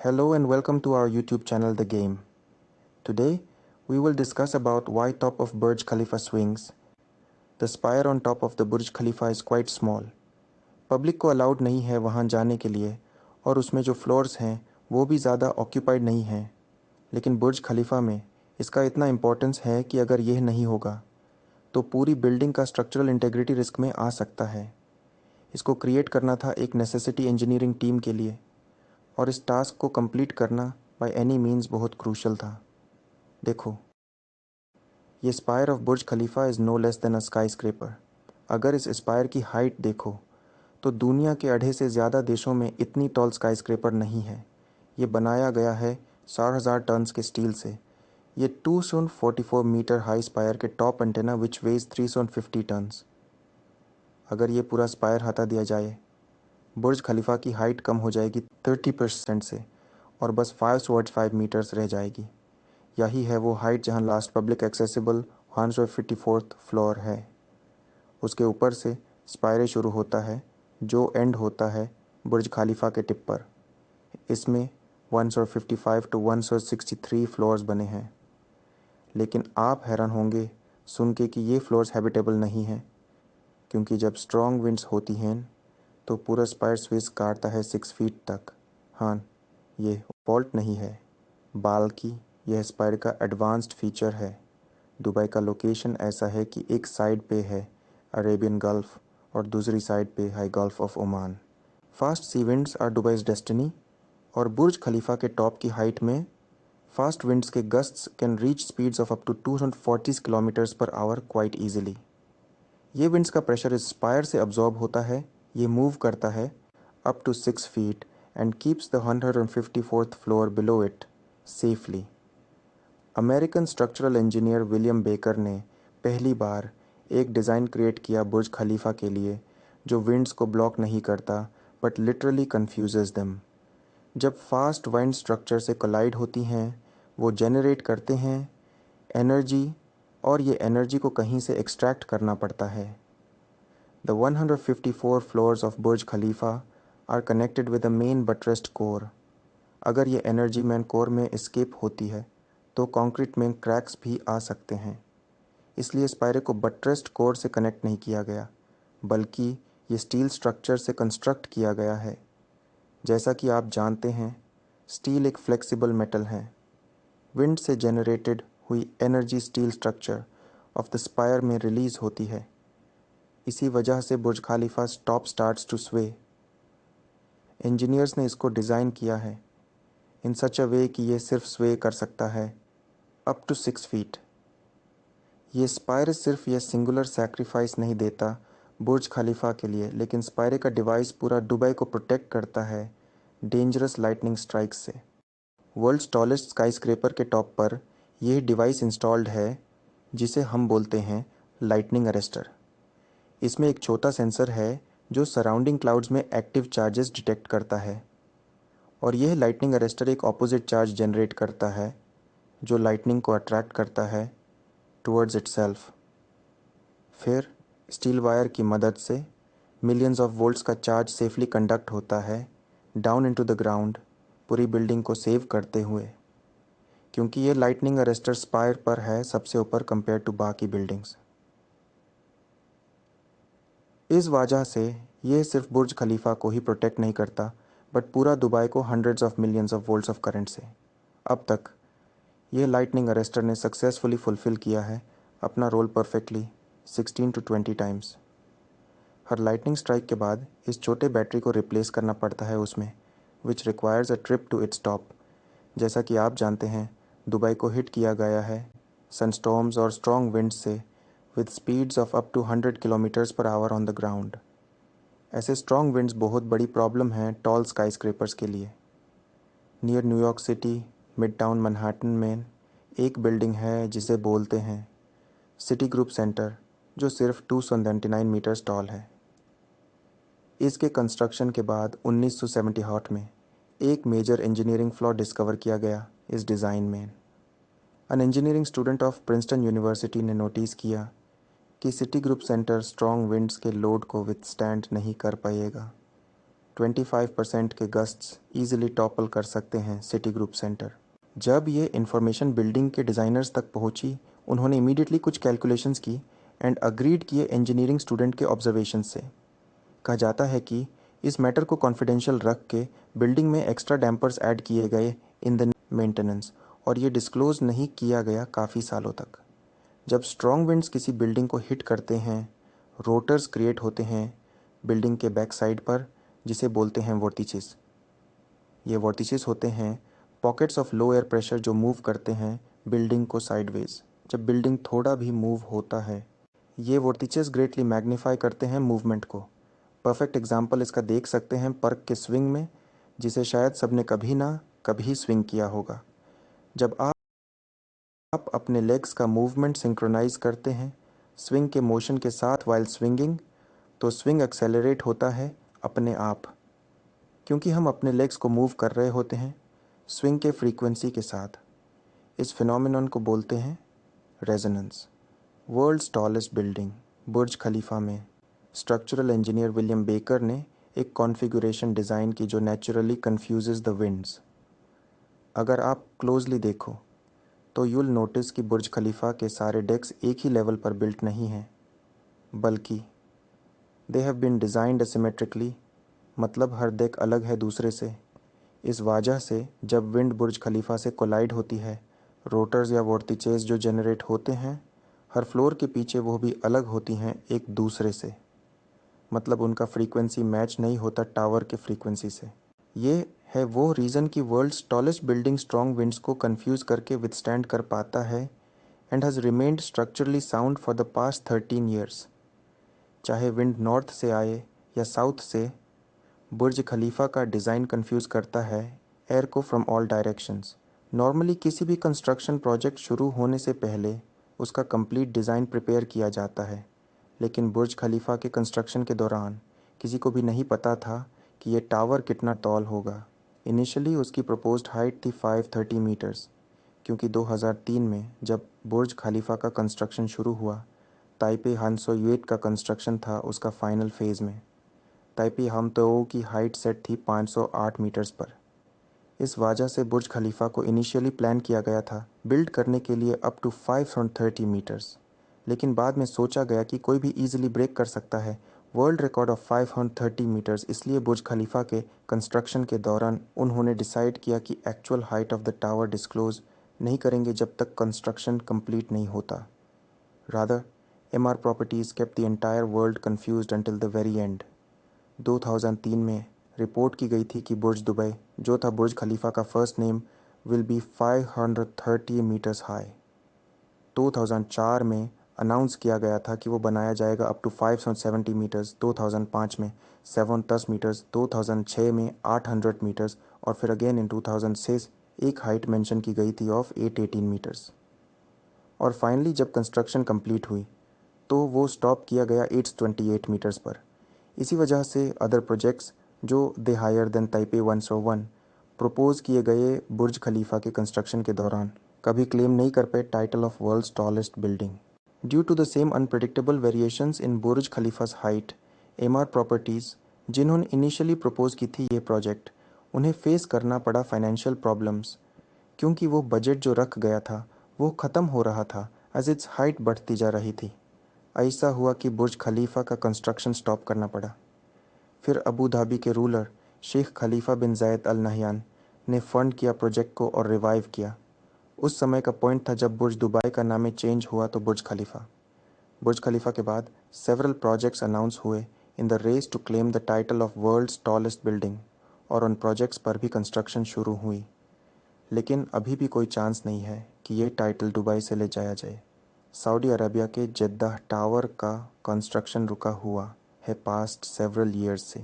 Hello and welcome to our YouTube channel The Game. Today we will discuss about why top of Burj Khalifa swings. The spire on top of the Burj Khalifa is quite small. Public को allowed नहीं है वहाँ जाने के लिए और उसमें जो फ्लोर्स हैं वो भी ज़्यादा ऑक्यूपाइड नहीं हैं। लेकिन बुर्ज खलीफा में इसका इतना इम्पोर्टेंस है कि अगर यह नहीं होगा तो पूरी बिल्डिंग का स्ट्रक्चरल इंटेग्रिटी रिस्क में आ सकता है। इसको क्रिएट करना था एक नेसेसिटी इंजीनियरिंग टीम के लिए और इस टास्क को कंप्लीट करना बाय एनी मीन्स बहुत क्रूशल था। देखो, ये spire of Burj Khalifa is no less than a skyscraper. अगर इस स्पायर की हाइट देखो तो दुनिया के आधे से ज़्यादा देशों में इतनी टॉल स्काई स्क्रेपर नहीं है। ये बनाया गया है 60,000 टन्स के स्टील से। ये 244 मीटर हाई स्पायर के top antenna which weighs 350 tons. अगर ये पूरा स्पायर हटा दिया जाए, बुर्ज खलीफा की हाइट कम हो जाएगी 30% से और बस 505 मीटर्स रह जाएगी। यही है वो हाइट जहां last public accessible 154th floor है। उसके ऊपर से स्पायरे शुरू होता है जो एंड होता है बुर्ज खलीफा के टिप पर। इसमें 155 टू 163 फ्लोर्स बने हैं। लेकिन आप हैरान होंगे सुन के कि ये फ्लोर्स हैबिटेबल नहीं हैं, क्योंकि जब स्ट्रॉन्ग विंड्स होती हैं तो पूरा स्पायर स्विच काटता है 6 फीट तक। हाँ, ये फॉल्ट नहीं है, बल्कि यह स्पायर का एडवांस्ड फीचर है। दुबई का लोकेशन ऐसा है कि एक साइड पे है अरेबियन गल्फ और दूसरी साइड पे है Gulf of Oman. Fast sea winds are Dubai's destiny और बुर्ज खलीफा के टॉप की हाइट में फास्ट विंड्स के gusts can reach speeds of up to 240 kilometres per hour quite easily. ये विंड्स का प्रेशर इस स्पायर से अब्जॉर्ब होता है, ये मूव करता है up to 6 feet and keeps the 154th floor below it safely. American structural engineer William Baker ने पहली बार एक डिज़ाइन क्रिएट किया बुर्ज खलीफा के लिए जो विंड्स को ब्लॉक नहीं करता बट लिटरली कन्फ्यूजेस देम। जब फास्ट वाइंड स्ट्रक्चर से कोलाइड होती हैं वो जनरेट करते हैं एनर्जी और ये एनर्जी को कहीं से एक्सट्रैक्ट करना पड़ता है। The 154 floors of Burj Khalifa are connected with a main buttressed core. अगर ये एनर्जी मैन कोर में एस्केप होती है तो कंक्रीट में क्रैक्स भी आ सकते हैं। इसलिए स्पायरे को बटरेस्ड कोर से कनेक्ट नहीं किया गया, बल्कि ये स्टील स्ट्रक्चर से कंस्ट्रक्ट किया गया है। जैसा कि आप जानते हैं, स्टील एक फ्लेक्सिबल मेटल है। विंड से जनरेटेड हुई energy steel structure of the spire में रिलीज होती है। इसी वजह से बुर्ज खलीफा टॉप स्टार्ट्स टू स्वे। इंजीनियर्स ने इसको डिज़ाइन किया है इन सच अ वे कि ये सिर्फ स्वे कर सकता है अप टू 6 फीट। ये स्पायर सिर्फ ये सिंगुलर सैक्रिफाइस नहीं देता बुर्ज खलीफा के लिए, लेकिन स्पायर का डिवाइस पूरा दुबई को प्रोटेक्ट करता है डेंजरस लाइटनिंग स्ट्राइक्स से। वर्ल्ड्स टॉलेस्ट स्काई स्क्रेपर के टॉप पर यह डिवाइस इंस्टॉल्ड है जिसे हम बोलते हैं लाइटनिंग अरेस्टर। इसमें एक छोटा सेंसर है जो सराउंडिंग क्लाउड्स में एक्टिव चार्जेस डिटेक्ट करता है और यह लाइटनिंग अरेस्टर एक ऑपोजिट चार्ज जनरेट करता है जो लाइटनिंग को अट्रैक्ट करता है टुवर्ड्स इटसेल्फ। फिर स्टील वायर की मदद से मिलियंस ऑफ वोल्ट्स का चार्ज सेफली कंडक्ट होता है डाउन इनटू द ग्राउंड, पूरी बिल्डिंग को सेव करते हुए। क्योंकि ये लाइटनिंग अरेस्टर स्पायर पर है सबसे ऊपर कंपेयर टू बाकी बिल्डिंग्स, इस वजह से ये सिर्फ बुर्ज खलीफा को ही प्रोटेक्ट नहीं करता बट पूरा दुबई को hundreds of millions of volts of current से। अब तक ये लाइटनिंग अरेस्टर ने सक्सेसफुली फुलफ़िल किया है अपना रोल परफेक्टली 16 टू 20 टाइम्स। हर लाइटनिंग स्ट्राइक के बाद इस छोटे बैटरी को रिप्लेस करना पड़ता है उसमें, which requires a trip to its top. जैसा कि आप जानते हैं, दुबई को हिट किया गया है सनस्टॉर्म्स और स्ट्रॉन्ग विंड्स से with speeds of up to 100 kilometres per hour on the ground. ऐसे स्ट्रॉन्ग विंड्स बहुत बड़ी प्रॉब्लम है टॉल स्काई स्क्रेपर्स के लिए। Near New York city midtown Manhattan में एक बिल्डिंग है जिसे बोलते हैं सिटी ग्रुप सेंटर, जो सिर्फ 299 मीटर्स टॉल है। इसके कंस्ट्रक्शन के बाद 1978 में एक मेजर इंजीनियरिंग फ्लॉ डिस्कवर किया गया इस डिज़ाइन में। An engineering student of Princeton university ने नोटिस किया कि city group centre strong winds के लोड को विथस्टैंड नहीं कर पाएगा। 25% के गस्ट्स ईजिली टॉपल कर सकते हैं सिटी ग्रुप सेंटर। जब ये इन्फॉर्मेशन बिल्डिंग के डिज़ाइनर्स तक पहुंची, उन्होंने इमीडिएटली कुछ कैलकुलेशंस की एंड अग्रीड किए इंजीनियरिंग स्टूडेंट के ऑब्जर्वेशन से। कहा जाता है कि इस मैटर को कॉन्फिडेंशियल रख के बिल्डिंग में एक्स्ट्रा डैम्पर्स ऐड किए गए इन द मेंटेनेंस, और ये डिस्क्लोज नहीं किया गया काफ़ी सालों तक। जब स्ट्रॉन्ग विंड्स किसी बिल्डिंग को हिट करते हैं, रोटर्स क्रिएट होते हैं बिल्डिंग के बैक साइड पर, जिसे बोलते हैं वोर्टिसेस। ये वोर्टिसेस होते हैं pockets of low air pressure जो मूव करते हैं बिल्डिंग को साइडवेज। जब बिल्डिंग थोड़ा भी मूव होता है, ये वोर्टिसेस ग्रेटली मैग्नीफाई करते हैं मूवमेंट को। परफेक्ट एग्जाम्पल इसका देख सकते हैं पर्क के स्विंग में, जिसे शायद सबने कभी ना कभी स्विंग किया होगा। जब आप अपने लेग्स का मूवमेंट सिंक्रोनाइज करते हैं स्विंग के मोशन के साथ वाइल स्विंगिंग, तो स्विंग एक्सेलरेट होता है अपने आप, क्योंकि हम अपने लेग्स को मूव कर रहे होते हैं स्विंग के फ्रीक्वेंसी के साथ। इस फिनोमिनन को बोलते हैं resonance. World's tallest building Burj Khalifa में स्ट्रक्चरल इंजीनियर विलियम बेकर ने एक कॉन्फ़िगरेशन डिज़ाइन की जो नेचुरली कन्फ्यूजेस द विंड्स। अगर आप क्लोजली देखो तो यूल नोटिस कि बुर्ज खलीफा के सारे डेक्स एक ही लेवल पर बिल्ट नहीं हैं, बल्कि दे हैव बीन डिज़ाइंड एसिमेट्रिकली, मतलब हर डेक अलग है दूसरे से। इस वजह से जब विंड बुर्ज खलीफा से कोलाइड होती है, रोटर्स या वोर्टिसेस जो जनरेट होते हैं हर फ्लोर के पीछे, वो भी अलग होती हैं एक दूसरे से, मतलब उनका फ्रीक्वेंसी मैच नहीं होता टावर के फ्रीक्वेंसी से। ये है वो रीज़न कि world's tallest building strong winds को कंफ्यूज करके विथस्टैंड कर पाता है and has remained structurally sound for the past 13 years. चाहे विंड नॉर्थ से आए या साउथ से, बुर्ज खलीफा का डिज़ाइन कंफ्यूज करता है एयर को फ्रॉम ऑल डायरेक्शंस। नॉर्मली किसी भी कंस्ट्रक्शन प्रोजेक्ट शुरू होने से पहले उसका कंप्लीट डिज़ाइन प्रिपेयर किया जाता है, लेकिन बुर्ज खलीफा के कंस्ट्रक्शन के दौरान किसी को भी नहीं पता था कि ये टावर कितना टॉल होगा। इनिशियली उसकी प्रपोज्ड हाइट थी 530 मीटर्स, क्योंकि 2003 में जब बुर्ज खलीफा का कंस्ट्रक्शन शुरू हुआ, ताइपे हानसोयुएट का कंस्ट्रक्शन था उसका फाइनल फेज़ में। ताइपे हमतोओ की हाइट सेट थी 508 मीटर्स पर। इस वजह से बुर्ज खलीफा को इनिशियली प्लान किया गया था बिल्ड करने के लिए अप टू 530 मीटर्स, लेकिन बाद में सोचा गया कि कोई भी ईजिली ब्रेक कर सकता है वर्ल्ड रिकॉर्ड ऑफ 530 मीटर्स। इसलिए बुर्ज खलीफा के कंस्ट्रक्शन के दौरान उन्होंने डिसाइड किया कि actual height of the tower disclose नहीं करेंगे जब तक कंस्ट्रक्शन कंप्लीट नहीं होता। Rather, MR properties kept the entire world confused until the very and. 2003 में रिपोर्ट की गई थी कि बुर्ज दुबई, जो था बुर्ज खलीफा का first name, will be 530 metres high. 2004 में अनाउंस किया गया था कि वो बनाया जाएगा अप टू 570 मीटर्स, 2005 में 710 मीटर्स, 2006 में 800 मीटर्स, और फिर अगेन इन 2006 एक हाइट मेंशन की गई थी ऑफ 818 मीटर्स। और फाइनली जब कंस्ट्रक्शन कंप्लीट हुई तो वो स्टॉप किया गया 828 मीटर्स पर। इसी वजह से अदर प्रोजेक्ट्स जो they higher than Taipei 101 propose किए गए बुर्ज खलीफा के कंस्ट्रक्शन के दौरान कभी क्लेम नहीं कर पाए title of world's tallest building. Due to the same unpredictable variations in Burj खलीफा's हाइट, एमआर प्रॉपर्टीज़ जिन्होंने इनिशियली प्रपोज की थी ये प्रोजेक्ट, उन्हें फेस करना पड़ा फाइनेंशियल प्रॉब्लम्स, क्योंकि वो बजट जो रख गया था वो ख़त्म हो रहा था एज इट्स हाइट बढ़ती जा रही थी। ऐसा हुआ कि बुर्ज खलीफा का कंस्ट्रक्शन स्टॉप करना पड़ा। फिर अबू धाबी के रूलर शेख खलीफा बिन जायद अल नहयान ने फंड किया प्रोजेक्ट को और रिवाइव किया। उस समय का पॉइंट था जब बुर्ज दुबई का नाम चेंज हुआ तो बुर्ज खलीफा। बुर्ज खलीफा के बाद सेवरल प्रोजेक्ट्स अनाउंस हुए in the race to claim the title of world's tallest building, और उन प्रोजेक्ट्स पर भी कंस्ट्रक्शन शुरू हुई, लेकिन अभी भी कोई चांस नहीं है कि ये टाइटल दुबई से ले जाया जाए। सऊदी अरबिया के जेद्दाह टावर का कंस्ट्रक्शन रुका हुआ है पास्ट सेवरल ईयर्स से।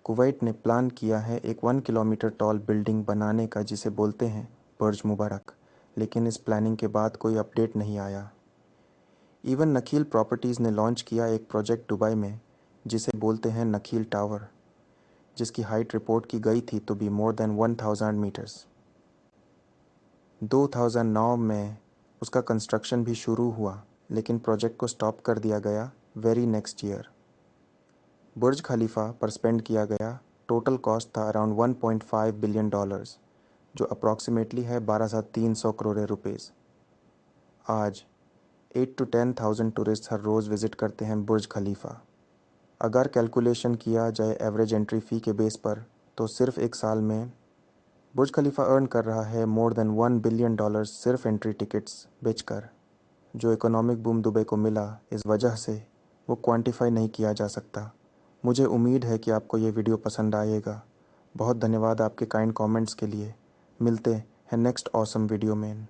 कुवैत ने प्लान किया है एक 1 किलोमीटर टॉल बिल्डिंग बनाने का, जिसे बोलते हैं बुर्ज मुबारक, लेकिन इस प्लानिंग के बाद कोई अपडेट नहीं आया। इवन नखील प्रॉपर्टीज़ ने लॉन्च किया एक प्रोजेक्ट दुबई में जिसे बोलते हैं नखील टावर, जिसकी हाइट रिपोर्ट की गई थी तो बी मोर देन 1000 मीटर्स। 2009 में उसका कंस्ट्रक्शन भी शुरू हुआ, लेकिन प्रोजेक्ट को स्टॉप कर दिया गया very next year. Burj Khalifa पर स्पेंड किया गया टोटल कॉस्ट था अराउंड $1.5 बिलियन, जो अप्रॉक्सीमेटली है 12,300 करोड़ रुपीज़। आज 8 to 10,000 टूरिस्ट हर रोज़ विज़िट करते हैं बुर्ज खलीफा। अगर कैलकुलेशन किया जाए एवरेज एंट्री फ़ी के बेस पर, तो सिर्फ एक साल में बुर्ज खलीफा अर्न कर रहा है मोर देन $1 बिलियन सिर्फ एंट्री टिकट्स बेचकर। जो इकोनॉमिक बूम दुबई को मिला इस वजह से वो क्वांटिफाई नहीं किया जा सकता। मुझे उम्मीद है कि आपको ये वीडियो पसंद आएगा। बहुत धन्यवाद आपके काइंड कमेंट्स के लिए। मिलते हैं नेक्स्ट ऑसम वीडियो में।